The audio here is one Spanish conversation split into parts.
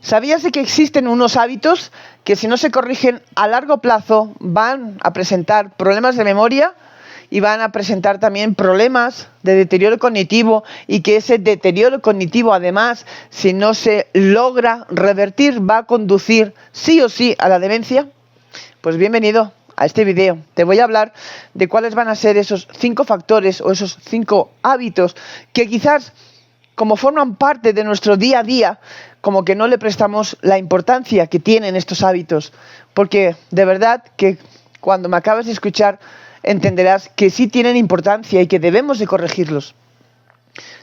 ¿Sabías de que existen unos hábitos que si no se corrigen a largo plazo van a presentar problemas de memoria y van a presentar también problemas de deterioro cognitivo, y que ese deterioro cognitivo además, si no se logra revertir, va a conducir sí o sí a la demencia? Pues bienvenido a este video. Te voy a hablar de cuáles van a ser esos 5 factores o esos 5 hábitos que quizás, como forman parte de nuestro día a día, como que no le prestamos la importancia que tienen estos hábitos. Porque de verdad que cuando me acabas de escuchar entenderás que sí tienen importancia y que debemos de corregirlos.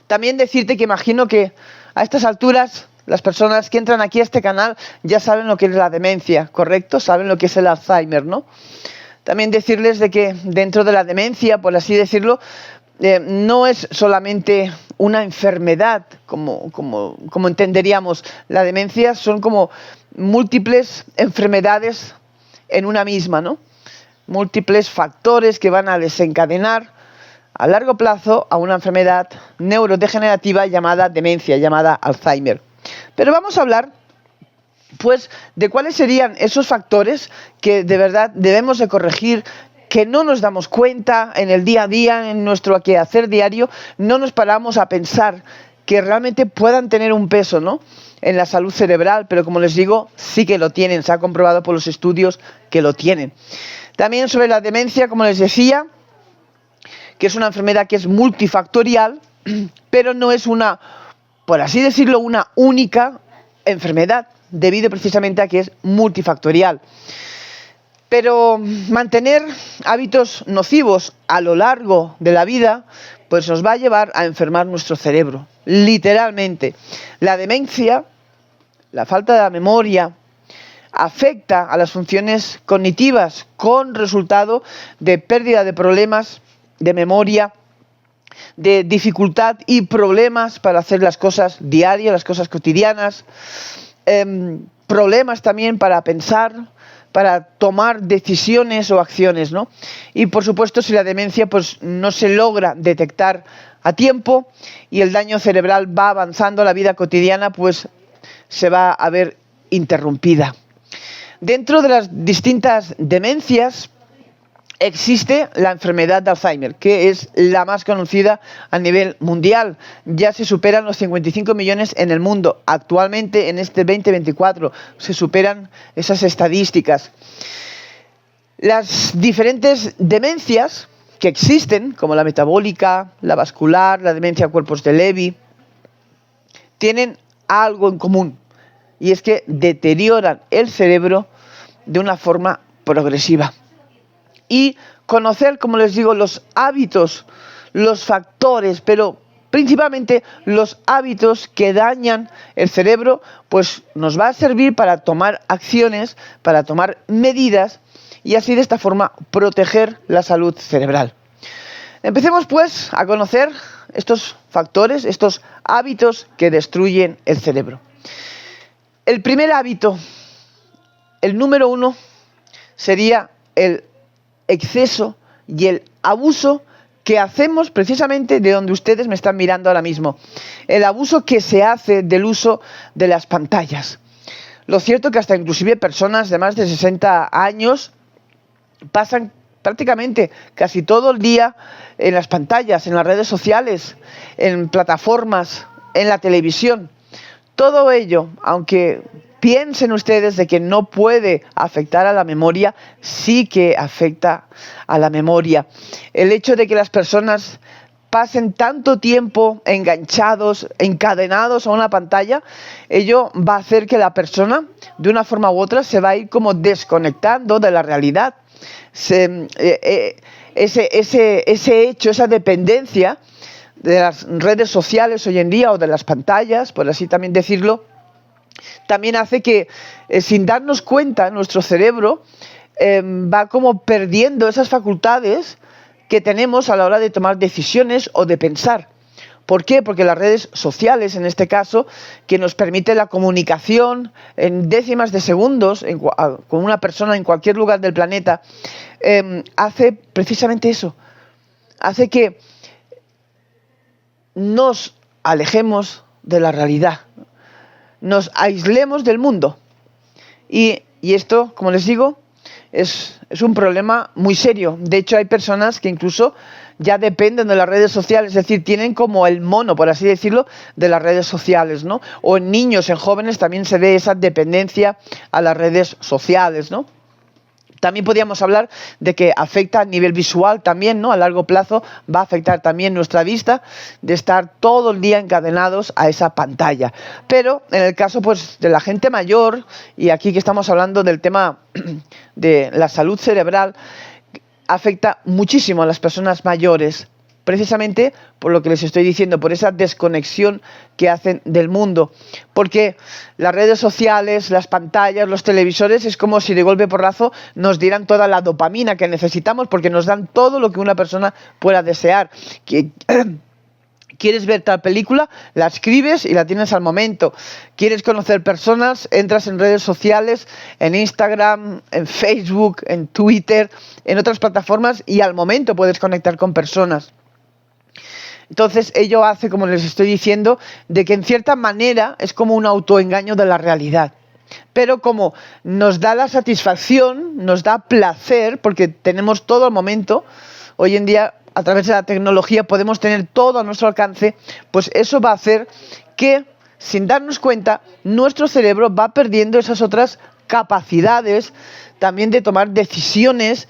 También decirte que imagino que a estas alturas las personas que entran aquí a este canal ya saben lo que es la demencia, ¿correcto? Saben lo que es el Alzheimer, ¿no? También decirles de que dentro de la demencia, por así decirlo, no es solamente una enfermedad, como entenderíamos. La demencia son como múltiples enfermedades en una misma, ¿no? Múltiples factores que van a desencadenar a largo plazo a una enfermedad neurodegenerativa llamada demencia, llamada Alzheimer. Pero vamos a hablar, pues, de cuáles serían esos factores que de verdad debemos de corregir, que no nos damos cuenta en el día a día, en nuestro quehacer diario, no nos paramos a pensar que realmente puedan tener un peso, ¿no?, en la salud cerebral, pero como les digo, sí que lo tienen, se ha comprobado por los estudios que lo tienen. También sobre la demencia, como les decía, que es una enfermedad que es multifactorial, pero no es una, por así decirlo, una única enfermedad, debido precisamente a que es multifactorial. Pero mantener hábitos nocivos a lo largo de la vida, pues nos va a llevar a enfermar nuestro cerebro, literalmente. La demencia, la falta de la memoria, afecta a las funciones cognitivas con resultado de pérdida de problemas de memoria, de dificultad y problemas para hacer las cosas diarias, las cosas cotidianas, problemas también para pensar, para tomar decisiones o acciones, ¿no? Y por supuesto, si la demencia pues no se logra detectar a tiempo y el daño cerebral va avanzando, la vida cotidiana pues se va a ver interrumpida. Dentro de las distintas demencias existe la enfermedad de Alzheimer, que es la más conocida a nivel mundial. Ya se superan los 55 millones en el mundo. Actualmente, en este 2024, se superan esas estadísticas. Las diferentes demencias que existen, como la metabólica, la vascular, la demencia cuerpos de Lewy, tienen algo en común, y es que deterioran el cerebro de una forma progresiva. Y conocer, como les digo, los hábitos, los factores, pero principalmente los hábitos que dañan el cerebro, pues nos va a servir para tomar acciones, para tomar medidas y así de esta forma proteger la salud cerebral. Empecemos pues a conocer estos factores, estos hábitos que destruyen el cerebro. El primer hábito, el número 1, sería el exceso y el abuso que hacemos precisamente de donde ustedes me están mirando ahora mismo. El abuso que se hace del uso de las pantallas. Lo cierto es que hasta inclusive personas de más de 60 años pasan prácticamente casi todo el día en las pantallas, en las redes sociales, en plataformas, en la televisión. Todo ello, aunque piensen ustedes de que no puede afectar a la memoria, sí que afecta a la memoria. El hecho de que las personas pasen tanto tiempo enganchados, encadenados a una pantalla, ello va a hacer que la persona, de una forma u otra, se va a ir como desconectando de la realidad. Ese hecho, esa dependencia de las redes sociales hoy en día, o de las pantallas, por así también decirlo, también hace que, sin darnos cuenta, nuestro cerebro va como perdiendo esas facultades que tenemos a la hora de tomar decisiones o de pensar. ¿Por qué? Porque las redes sociales, en este caso, que nos permite la comunicación en décimas de segundos con una persona en cualquier lugar del planeta, hace precisamente eso. Hace que nos alejemos de la realidad. nos aislemos del mundo. Y esto, como les digo, es un problema muy serio. De hecho, hay personas que incluso ya dependen de las redes sociales, es decir, tienen como el mono, por así decirlo, de las redes sociales, ¿no? O en niños, en jóvenes también se ve esa dependencia a las redes sociales, ¿no? También podríamos hablar de que afecta a nivel visual también, ¿no? A largo plazo va a afectar también nuestra vista de estar todo el día encadenados a esa pantalla. Pero en el caso pues de la gente mayor, y aquí que estamos hablando del tema de la salud cerebral, afecta muchísimo a las personas mayores, precisamente por lo que les estoy diciendo, por esa desconexión que hacen del mundo. Porque las redes sociales, las pantallas, los televisores, es como si de golpe porrazo nos dieran toda la dopamina que necesitamos, porque nos dan todo lo que una persona pueda desear. ¿Quieres ver tal película? La escribes y la tienes al momento. ¿Quieres conocer personas? Entras en redes sociales, en Instagram, en Facebook, en Twitter, en otras plataformas y al momento puedes conectar con personas. Entonces ello hace, como les estoy diciendo, de que en cierta manera es como un autoengaño de la realidad. Pero como nos da la satisfacción, nos da placer, porque tenemos todo al momento, hoy en día a través de la tecnología podemos tener todo a nuestro alcance, pues eso va a hacer que, sin darnos cuenta, nuestro cerebro va perdiendo esas otras capacidades también de tomar decisiones.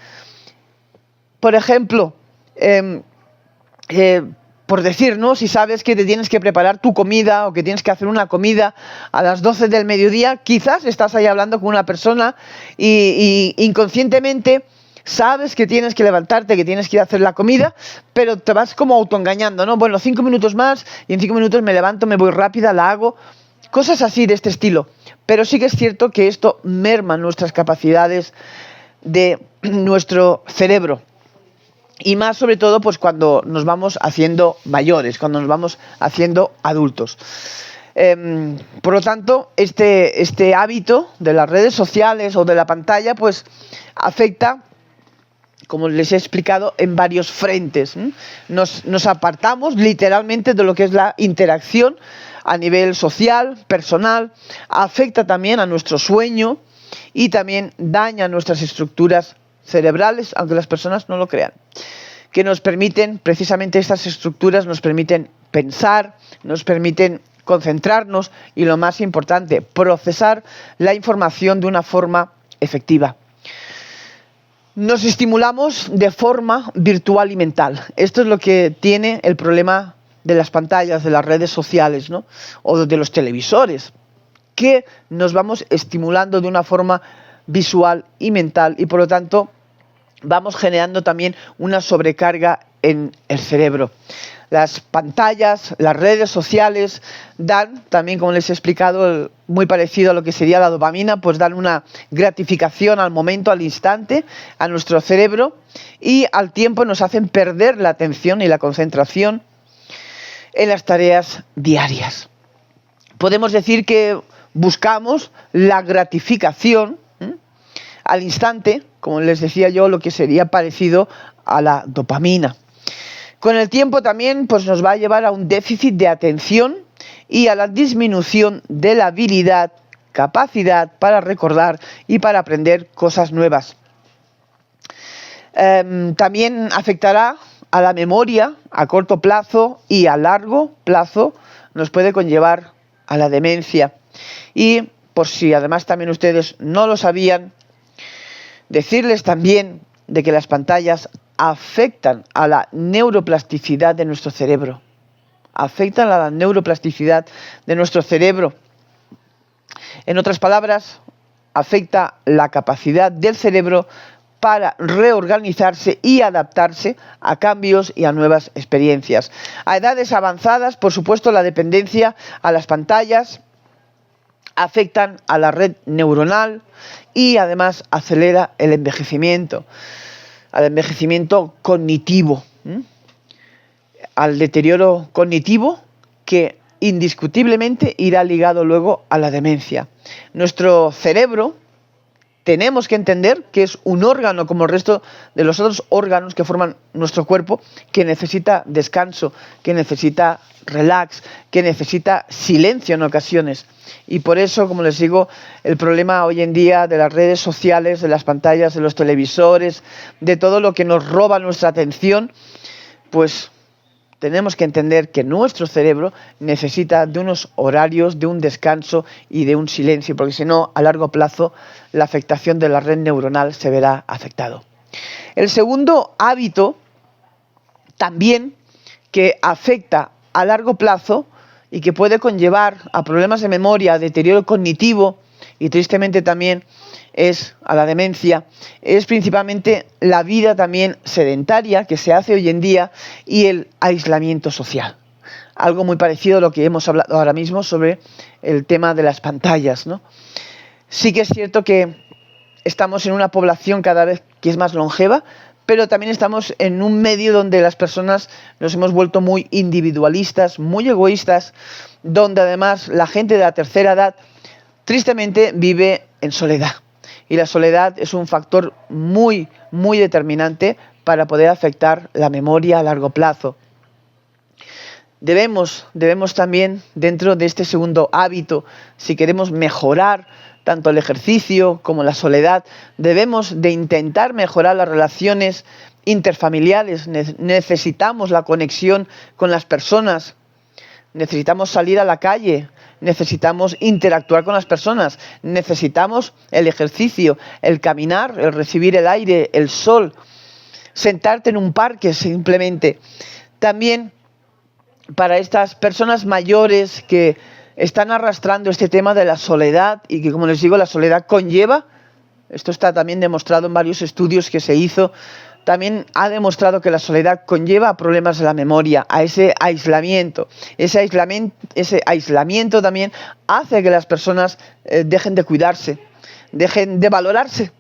Por ejemplo, por decir, ¿no? Si sabes que te tienes que preparar tu comida o que tienes que hacer una comida a las 12 del mediodía, quizás estás ahí hablando con una persona y inconscientemente sabes que tienes que levantarte, que tienes que ir a hacer la comida, pero te vas como autoengañando, ¿no? Bueno, 5 minutos más y en 5 minutos me levanto, me voy rápida, la hago. Cosas así de este estilo. Pero sí que es cierto que esto merma nuestras capacidades de nuestro cerebro. Y más sobre todo pues cuando nos vamos haciendo mayores, cuando nos vamos haciendo adultos. Por lo tanto, este hábito de las redes sociales o de la pantalla pues afecta, como les he explicado, en varios frentes. Nos apartamos literalmente de lo que es la interacción a nivel social, personal, afecta también a nuestro sueño y también daña nuestras estructuras cerebrales, aunque las personas no lo crean, que nos permiten, precisamente estas estructuras nos permiten pensar, nos permiten concentrarnos y, lo más importante, procesar la información de una forma efectiva. Nos estimulamos de forma virtual y mental. Esto es lo que tiene el problema de las pantallas, de las redes sociales, ¿no? O de los televisores, que nos vamos estimulando de una forma visual y mental y por lo tanto vamos generando también una sobrecarga en el cerebro. Las pantallas, las redes sociales dan también, como les he explicado, muy parecido a lo que sería la dopamina, pues dan una gratificación al momento, al instante, a nuestro cerebro y al tiempo nos hacen perder la atención y la concentración en las tareas diarias. Podemos decir que buscamos la gratificación al instante, como les decía yo, lo que sería parecido a la dopamina. Con el tiempo también pues, nos va a llevar a un déficit de atención y a la disminución de la habilidad, capacidad para recordar y para aprender cosas nuevas. También afectará a la memoria a corto plazo y a largo plazo nos puede conllevar a la demencia. Y por si además también ustedes no lo sabían, decirles también de que las pantallas afectan a la neuroplasticidad de nuestro cerebro. Afectan a la neuroplasticidad de nuestro cerebro. En otras palabras, afecta la capacidad del cerebro para reorganizarse y adaptarse a cambios y a nuevas experiencias. A edades avanzadas, por supuesto, la dependencia a las pantallas afectan a la red neuronal y además acelera el envejecimiento, al envejecimiento cognitivo, al deterioro cognitivo que indiscutiblemente irá ligado luego a la demencia. Nuestro cerebro tenemos que entender que es un órgano como el resto de los otros órganos que forman nuestro cuerpo, que necesita descanso, que necesita relax, que necesita silencio en ocasiones. Y por eso, como les digo, el problema hoy en día de las redes sociales, de las pantallas, de los televisores, de todo lo que nos roba nuestra atención, pues tenemos que entender que nuestro cerebro necesita de unos horarios, de un descanso y de un silencio, porque si no, a largo plazo, la afectación de la red neuronal se verá afectado. El segundo hábito, también, que afecta a largo plazo y que puede conllevar a problemas de memoria, a deterioro cognitivo y tristemente también a la demencia, es principalmente la vida también sedentaria que se hace hoy en día y el aislamiento social. Algo muy parecido a lo que hemos hablado ahora mismo sobre el tema de las pantallas, ¿no? Sí que es cierto que estamos en una población cada vez que es más longeva, pero también estamos en un medio donde las personas nos hemos vuelto muy individualistas, muy egoístas, donde además la gente de la tercera edad tristemente vive en soledad. Y la soledad es un factor muy, muy determinante para poder afectar la memoria a largo plazo. Debemos también, dentro de este segundo hábito, si queremos mejorar tanto el ejercicio como la soledad, debemos de intentar mejorar las relaciones interfamiliares. Necesitamos la conexión con las personas, necesitamos salir a la calle, necesitamos interactuar con las personas, necesitamos el ejercicio, el caminar, el recibir el aire, el sol, sentarte en un parque simplemente. También para estas personas mayores que están arrastrando este tema de la soledad y que, como les digo, la soledad conlleva, esto está también demostrado en varios estudios que se hizo, también ha demostrado que la soledad conlleva a problemas de la memoria, a ese aislamiento. Ese aislamiento también hace que las personas dejen de cuidarse, dejen de valorarse.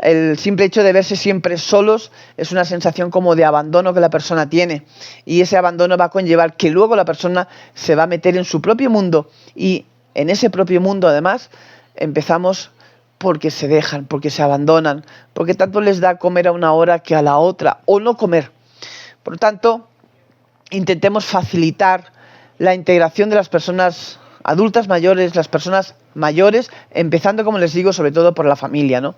El simple hecho de verse siempre solos es una sensación como de abandono que la persona tiene. Y ese abandono va a conllevar que luego la persona se va a meter en su propio mundo. Y en ese propio mundo, además, empezamos porque se dejan, porque se abandonan, porque tanto les da comer a una hora que a la otra, o no comer. Por lo tanto, intentemos facilitar la integración de las personas adultas mayores, las personas mayores, empezando, como les digo, sobre todo por la familia, ¿no?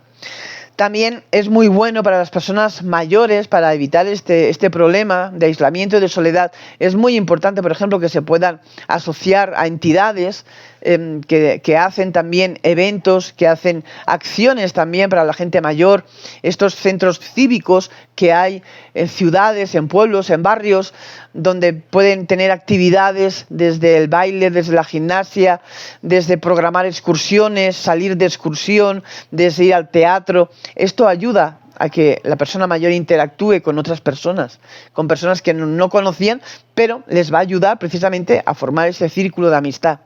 También es muy bueno para las personas mayores, para evitar este problema de aislamiento y de soledad. Es muy importante, por ejemplo, que se puedan asociar a entidades que hacen también eventos, que hacen acciones también para la gente mayor. Estos centros cívicos que hay en ciudades, en pueblos, en barrios, donde pueden tener actividades desde el baile, desde la gimnasia, desde programar excursiones, salir de excursión, desde ir al teatro. Esto ayuda a que la persona mayor interactúe con otras personas, con personas que no conocían, pero les va a ayudar precisamente a formar ese círculo de amistad.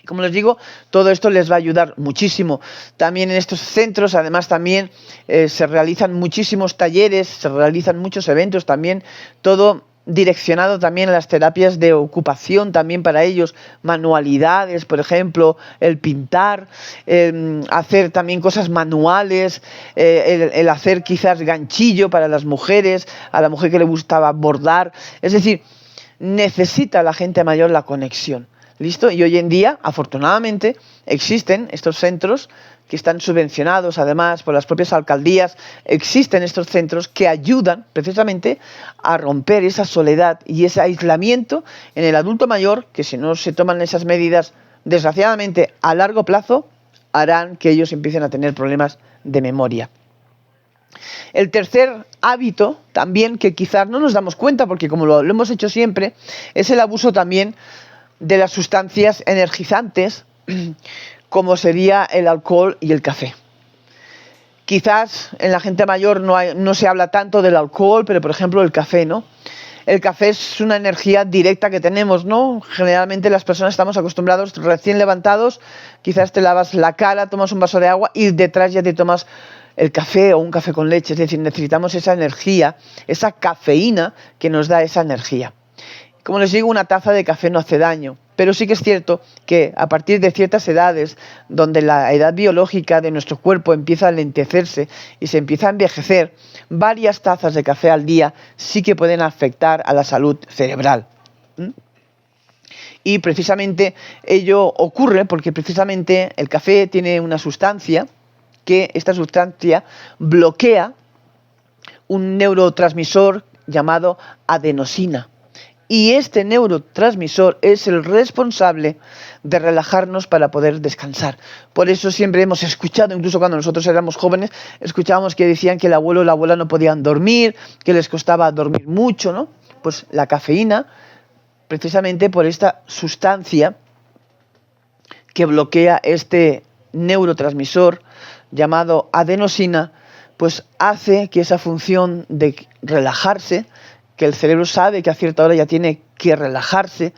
Como les digo, todo esto les va a ayudar muchísimo. También en estos centros, además, también se realizan muchísimos talleres, se realizan muchos eventos también, todo direccionado también a las terapias de ocupación también para ellos, manualidades, por ejemplo, el pintar, hacer también cosas manuales, el hacer quizás ganchillo para las mujeres, a la mujer que le gustaba bordar. Es decir, necesita la gente mayor la conexión. ¿Listo? Y hoy en día, afortunadamente, existen estos centros que están subvencionados, además, por las propias alcaldías. Existen estos centros que ayudan precisamente a romper esa soledad y ese aislamiento en el adulto mayor, que si no se toman esas medidas, desgraciadamente, a largo plazo, harán que ellos empiecen a tener problemas de memoria. El tercer hábito, también, que quizás no nos damos cuenta, porque como lo hemos hecho siempre, es el abuso también de las sustancias energizantes, como sería el alcohol y el café. Quizás en la gente mayor no se habla tanto del alcohol, pero por ejemplo el café, ¿no? El café es una energía directa que tenemos, ¿no? Generalmente las personas estamos acostumbrados, recién levantados, quizás te lavas la cara, tomas un vaso de agua y detrás ya te tomas el café o un café con leche. Es decir, necesitamos esa energía, esa cafeína que nos da esa energía. Como les digo, una taza de café no hace daño. pero sí que es cierto que a partir de ciertas edades, donde la edad biológica de nuestro cuerpo empieza a lentecerse y se empieza a envejecer, varias tazas de café al día sí que pueden afectar a la salud cerebral. Y precisamente ello ocurre porque precisamente el café tiene una sustancia que esta sustancia bloquea un neurotransmisor llamado adenosina. Y este neurotransmisor es el responsable de relajarnos para poder descansar. Por eso siempre hemos escuchado, incluso cuando nosotros éramos jóvenes, escuchábamos que decían que el abuelo o la abuela no podían dormir, que les costaba dormir mucho, ¿no? Pues la cafeína, precisamente por esta sustancia que bloquea este neurotransmisor llamado adenosina, pues hace que esa función de relajarse, que el cerebro sabe que a cierta hora ya tiene que relajarse,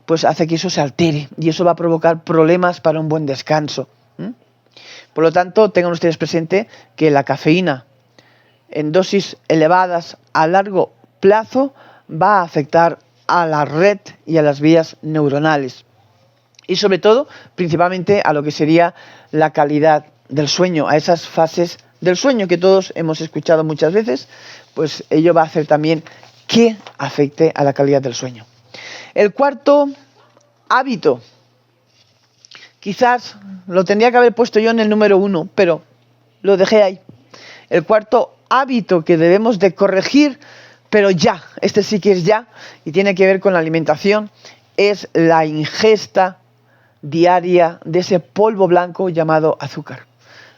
pues hace que eso se altere y eso va a provocar problemas para un buen descanso. Por lo tanto, tengan ustedes presente que la cafeína en dosis elevadas a largo plazo va a afectar a la red y a las vías neuronales. Y sobre todo, principalmente a lo que sería la calidad del sueño, a esas fases del sueño que todos hemos escuchado muchas veces, pues ello va a hacer también que afecte a la calidad del sueño. El cuarto hábito, quizás lo tendría que haber puesto yo en el número 1, pero lo dejé ahí. El cuarto hábito que debemos de corregir, pero ya, este sí que es ya, y tiene que ver con la alimentación, es la ingesta diaria de ese polvo blanco llamado azúcar.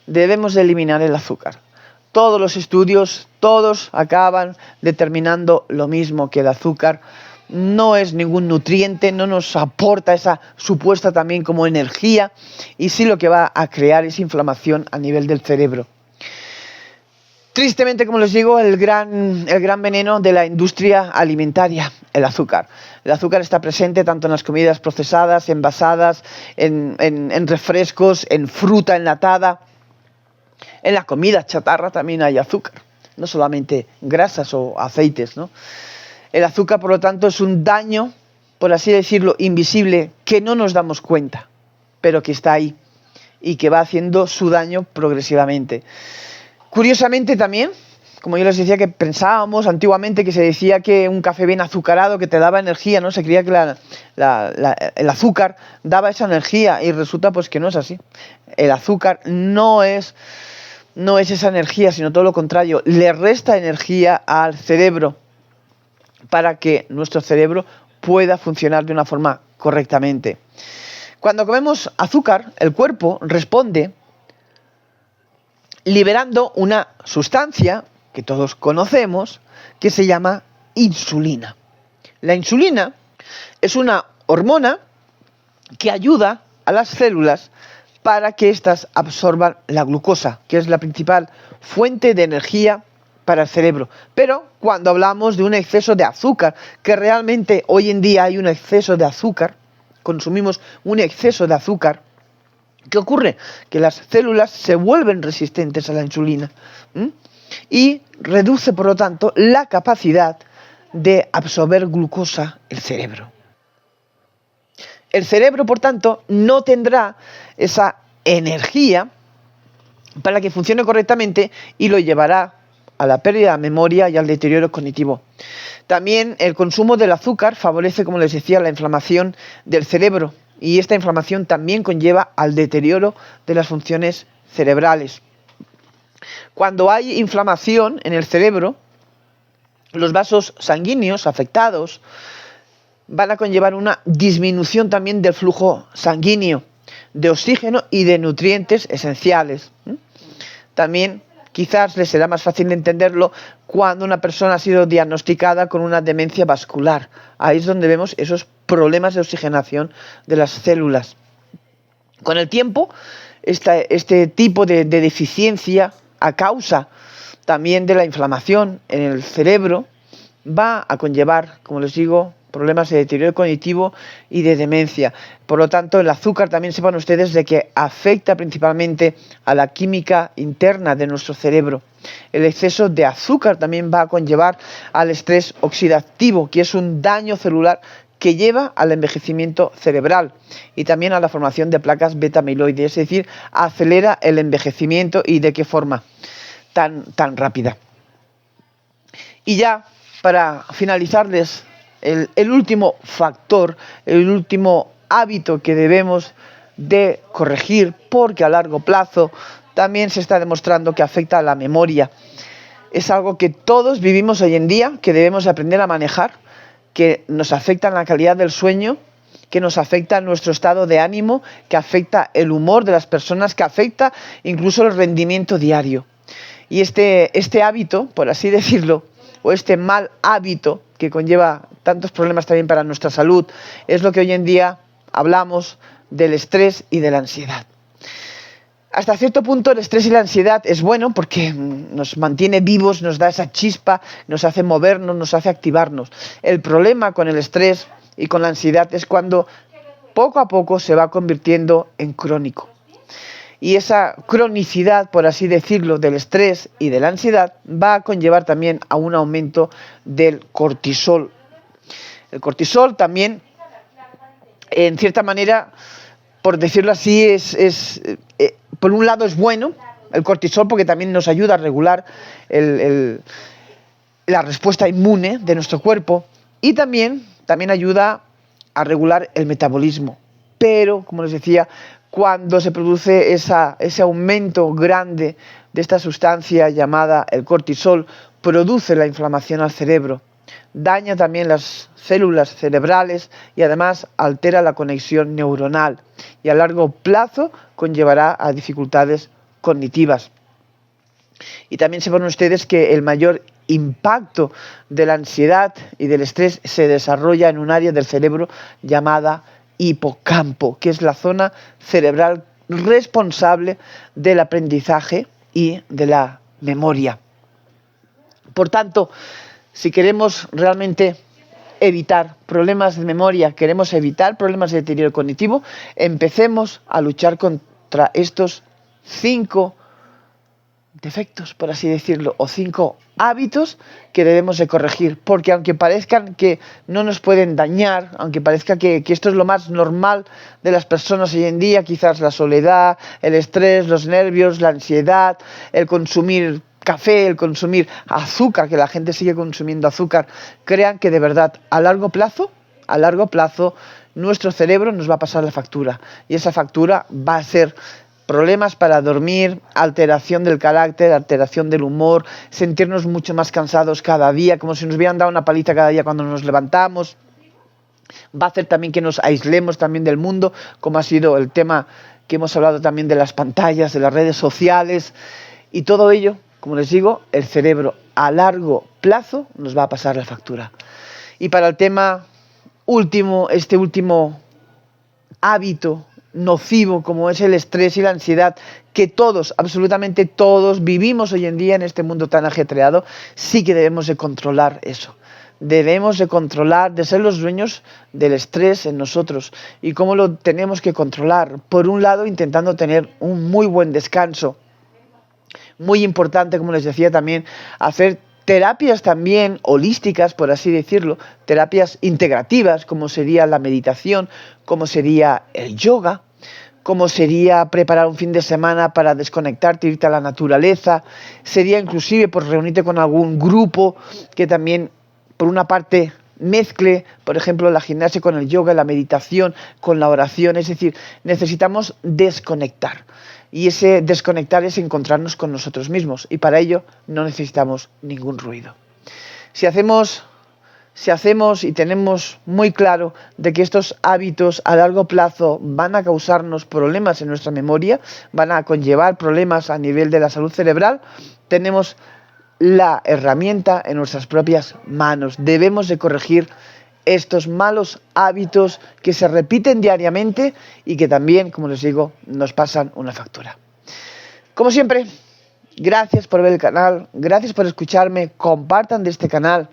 Debemos de eliminar el azúcar. Todos los estudios, todos acaban determinando lo mismo, que el azúcar no es ningún nutriente, no nos aporta esa supuesta también como energía, y sí lo que va a crear es inflamación a nivel del cerebro. Tristemente, como les digo, el gran veneno de la industria alimentaria, el azúcar. El azúcar está presente tanto en las comidas procesadas, envasadas, en refrescos, en fruta enlatada. En la comida chatarra también hay azúcar, no solamente grasas o aceites, ¿no? El azúcar, por lo tanto, es un daño, por así decirlo, invisible, que no nos damos cuenta, pero que está ahí y que va haciendo su daño progresivamente. Curiosamente también, como yo les decía, que pensábamos antiguamente que se decía que un café bien azucarado que te daba energía, ¿no? Se creía que el azúcar daba esa energía y resulta pues que no es así. El azúcar no es esa energía, sino todo lo contrario, le resta energía al cerebro para que nuestro cerebro pueda funcionar de una forma correctamente. Cuando comemos azúcar, el cuerpo responde liberando una sustancia que todos conocemos, que se llama insulina. La insulina es una hormona que ayuda a las células para que éstas absorban la glucosa, que es la principal fuente de energía para el cerebro. Pero cuando hablamos de un exceso de azúcar, que realmente hoy en día hay un exceso de azúcar, consumimos un exceso de azúcar, ¿qué ocurre? Que las células se vuelven resistentes a la insulina y reduce, por lo tanto, la capacidad de absorber glucosa el cerebro. El cerebro, por tanto, no tendrá esa energía para que funcione correctamente y lo llevará a la pérdida de memoria y al deterioro cognitivo. También el consumo del azúcar favorece, como les decía, la inflamación del cerebro, y esta inflamación también conlleva al deterioro de las funciones cerebrales. Cuando hay inflamación en el cerebro, los vasos sanguíneos afectados van a conllevar una disminución también del flujo sanguíneo, de oxígeno y de nutrientes esenciales. También quizás les será más fácil entenderlo cuando una persona ha sido diagnosticada con una demencia vascular. Ahí es donde vemos esos problemas de oxigenación de las células. Con el tiempo, este tipo de deficiencia a causa también de la inflamación en el cerebro va a conllevar, como les digo, problemas de deterioro cognitivo y de demencia. Por lo tanto, el azúcar también sepan ustedes de que afecta principalmente a la química interna de nuestro cerebro. El exceso de azúcar también va a conllevar al estrés oxidativo, que es un daño celular que lleva al envejecimiento cerebral y también a la formación de placas beta-amiloide, es decir, acelera el envejecimiento y de qué forma tan rápida. Y ya para finalizarles, el último factor, el último hábito que debemos de corregir, porque a largo plazo también se está demostrando que afecta a la memoria. Es algo que todos vivimos hoy en día, que debemos aprender a manejar, que nos afecta en la calidad del sueño, que nos afecta en nuestro estado de ánimo, que afecta el humor de las personas, que afecta incluso el rendimiento diario. Y este hábito, por así decirlo, o este mal hábito que conlleva tantos problemas también para nuestra salud, es lo que hoy en día hablamos del estrés y de la ansiedad. Hasta cierto punto el estrés y la ansiedad es bueno porque nos mantiene vivos, nos da esa chispa, nos hace movernos, nos hace activarnos. El problema con el estrés y con la ansiedad es cuando poco a poco se va convirtiendo en crónico. Y esa cronicidad, por así decirlo, del estrés y de la ansiedad va a conllevar también a un aumento del cortisol. El cortisol también, en cierta manera, por decirlo así, por un lado es bueno el cortisol porque también nos ayuda a regular la respuesta inmune de nuestro cuerpo y también ayuda a regular el metabolismo. Pero, como les decía, cuando se produce ese aumento grande de esta sustancia llamada el cortisol, produce la inflamación al cerebro, daña también las células cerebrales y además altera la conexión neuronal y a largo plazo conllevará a dificultades cognitivas. Y también sepan ustedes que el mayor impacto de la ansiedad y del estrés se desarrolla en un área del cerebro llamada hipocampo, que es la zona cerebral responsable del aprendizaje y de la memoria. Por tanto, si queremos realmente evitar problemas de memoria, queremos evitar problemas de deterioro cognitivo, empecemos a luchar contra estos 5 defectos, por así decirlo, o 5 hábitos que debemos de corregir, porque aunque parezcan que no nos pueden dañar, aunque parezca que esto es lo más normal de las personas hoy en día, quizás la soledad, el estrés, los nervios, la ansiedad, el consumir café, el consumir azúcar, que la gente sigue consumiendo azúcar, crean que de verdad a largo plazo, nuestro cerebro nos va a pasar la factura, y esa factura va a ser problemas para dormir, alteración del carácter, alteración del humor, sentirnos mucho más cansados cada día, como si nos hubieran dado una paliza cada día cuando nos levantamos. Va a hacer también que nos aislemos también del mundo, como ha sido el tema que hemos hablado también de las pantallas, de las redes sociales, y todo ello, como les digo, el cerebro a largo plazo nos va a pasar la factura. Y para el tema último, este último hábito nocivo como es el estrés y la ansiedad que todos, absolutamente todos vivimos hoy en día en este mundo tan ajetreado, sí que debemos de controlar eso. Debemos de controlar, de ser los dueños del estrés en nosotros. ¿Y cómo lo tenemos que controlar? Por un lado, intentando tener un muy buen descanso. Muy importante, como les decía también, hacer terapias también holísticas, por así decirlo, terapias integrativas, como sería la meditación, como sería el yoga, como sería preparar un fin de semana para desconectarte, irte a la naturaleza, sería inclusive pues reunirte con algún grupo que también, por una parte, mezcle, por ejemplo, la gimnasia con el yoga, la meditación con la oración, es decir, necesitamos desconectar. Y ese desconectar es encontrarnos con nosotros mismos. Y para ello no necesitamos ningún ruido. Si hacemos y tenemos muy claro de que estos hábitos a largo plazo van a causarnos problemas en nuestra memoria, van a conllevar problemas a nivel de la salud cerebral, tenemos la herramienta en nuestras propias manos. Debemos de corregir estos malos hábitos que se repiten diariamente y que también, como les digo, nos pasan una factura. Como siempre, gracias por ver el canal, gracias por escucharme, compartan de este canal,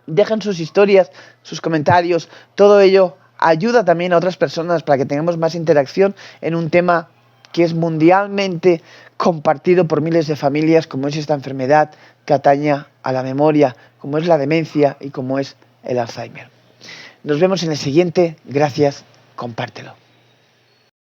dejen sus historias, sus comentarios, todo ello ayuda también a otras personas para que tengamos más interacción en un tema que es mundialmente compartido por miles de familias, como es esta enfermedad que atañe a la memoria, como es la demencia y como es el Alzheimer. Nos vemos en el siguiente. Gracias, compártelo.